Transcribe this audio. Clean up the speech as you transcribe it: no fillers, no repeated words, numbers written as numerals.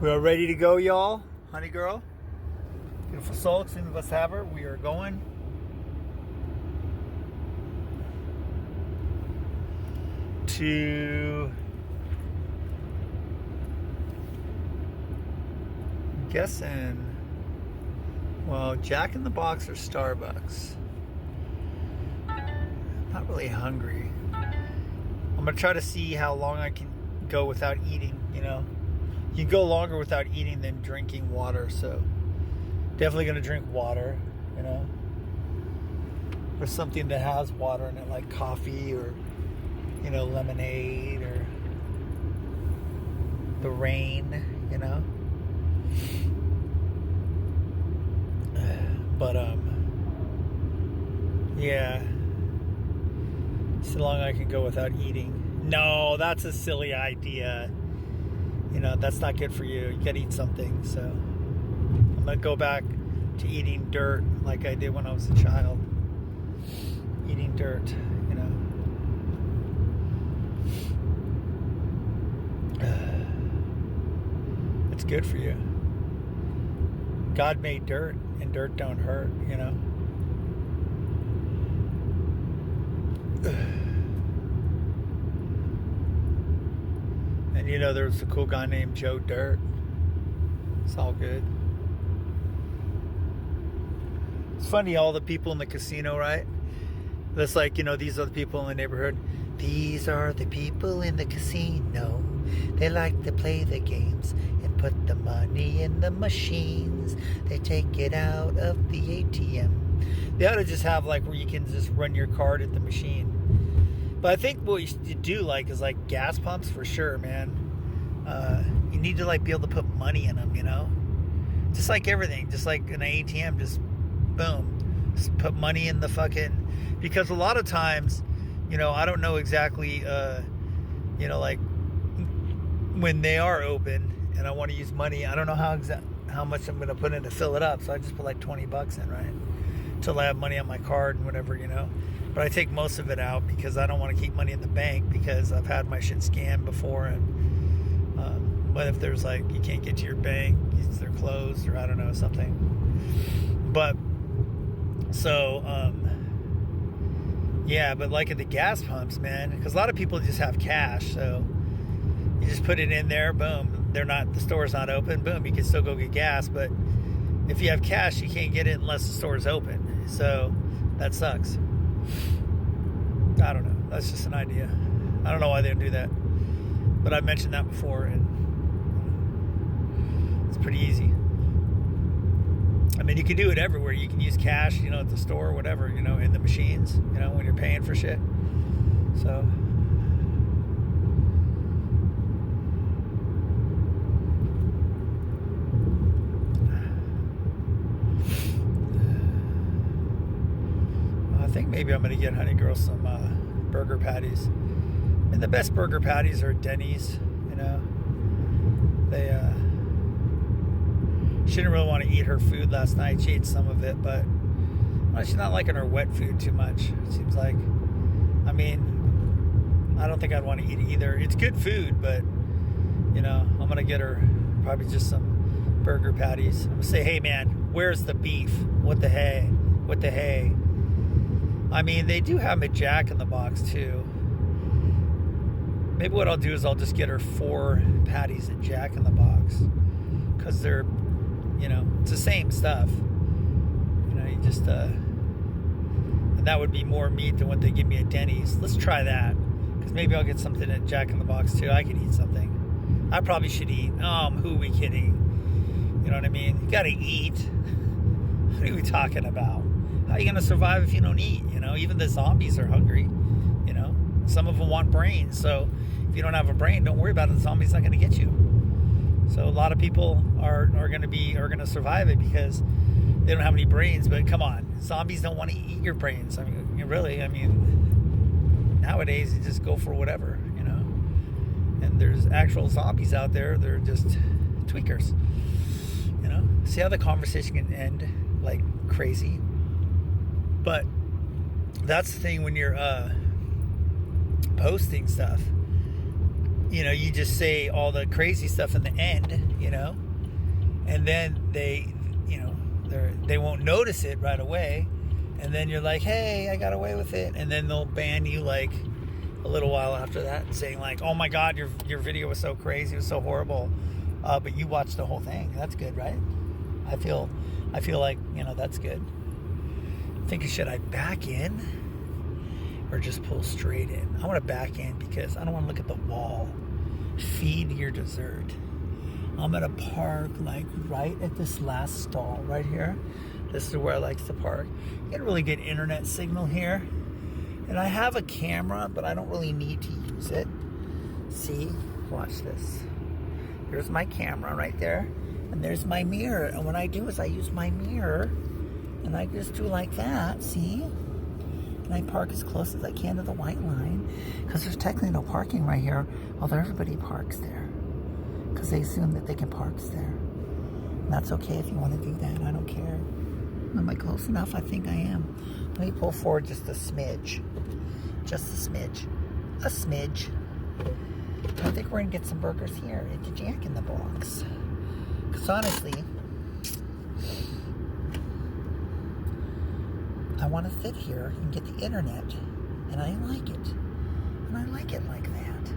We are ready to go, y'all. Honey girl, beautiful soul, soon of us have her. We are going to, I'm guessing, well, Jack in the Box or Starbucks. Not really hungry. I'm gonna try to see how long I can go without eating, you know. You can go longer without eating than drinking water, so definitely gonna drink water, you know, or something that has water in it, like coffee or, you know, lemonade or the rain, you know. But yeah, so long I can go without eating. No, that's a silly idea. You know, that's not good for you. You gotta eat something. So I'm gonna go back to eating dirt like I did when I was a child. Eating dirt, you know. It's good for you. God made dirt, and dirt don't hurt, you know. And you know, there's a cool guy named Joe Dirt. It's all good. It's funny, all the people in the casino, right? That's like, you know, these are the people in the neighborhood. These are the people in the casino. They like to play the games and put the money in the machines. They take it out of the ATM. They ought to just have like where you can just run your card at the machine. But I think what you should do like is like gas pumps for sure, man. You need to like be able to put money in them, you know? Just like everything, just like an ATM, just boom, just put money in the fucking, because a lot of times, you know, I don't know exactly, you know, like when they are open and I want to use money, I don't know how much I'm going to put in to fill it up. So I just put like $20 in, right? Till I have money on my card and whatever, you know. But I take most of it out because I don't want to keep money in the bank because I've had my shit scammed before. And but if there's like, you can't get to your bank, they're closed or I don't know, something. But so, yeah, but like at the gas pumps, man, because a lot of people just have cash. So you just put it in there, boom, the store's not open, boom, you can still go get gas. But if you have cash, you can't get it unless the store's open. So that sucks. I don't know. That's just an idea. I don't know why they don't do that. But I've mentioned that before, and it's pretty easy. I mean, you can do it everywhere. You can use cash, you know, at the store, whatever, you know, in the machines, you know, when you're paying for shit. So I think maybe I'm going to get Honey Girl some burger patties. And the best burger patties are Denny's, you know. They, she didn't really want to eat her food last night. She ate some of it, but well, she's not liking her wet food too much, it seems like. I mean, I don't think I'd want to eat it either. It's good food, but, you know, I'm going to get her probably just some burger patties. I'm going to say, hey, man, where's the beef? What the hey? What the hey? I mean, they do have a Jack in the Box, too. Maybe what I'll do is I'll just get her 4 patties at Jack in the Box. Because they're, you know, it's the same stuff. You know, you just, and that would be more meat than what they give me at Denny's. Let's try that. Because maybe I'll get something at Jack in the Box, too. I can eat something. I probably should eat. Who are we kidding? You know what I mean? You gotta eat. What are we talking about? How are you going to survive if you don't eat? You know, even the zombies are hungry. You know, some of them want brains. So if you don't have a brain, don't worry about it. The zombie's not going to get you. So a lot of people are going to survive it because they don't have any brains. But come on, zombies don't want to eat your brains. I mean, really. I mean, nowadays you just go for whatever. You know, and there's actual zombies out there. They're just tweakers. You know, see how the conversation can end like crazy. But that's the thing when you're posting stuff. you know, you just say all the crazy stuff in the end, you know, and then they, you know, they won't notice it right away, and then you're like, hey, I got away with it, and then they'll ban you like a little while after that, saying like, oh my God, your video was so crazy, it was so horrible, but you watched the whole thing. That's good, right? I feel like, you know, that's good. I'm thinking, should I back in or just pull straight in? I want to back in because I don't want to look at the wall. Feed your dessert. I'm gonna park like right at this last stall right here. This is where I like to park. Get a really good internet signal here. And I have a camera, but I don't really need to use it. See, watch this. There's my camera right there. And there's my mirror. And what I do is I use my mirror and I just do like that, see? And I park as close as I can to the white line because there's technically no parking right here, although everybody parks there because they assume that they can park there. And that's okay if you want to do that. I don't care. Am I close enough? I think I am. Let me pull forward just a smidge. Just a smidge. A smidge. I think we're going to get some burgers here at Jack in the Box. Because honestly, I want to sit here and get the internet. And I like it. And I like it like that.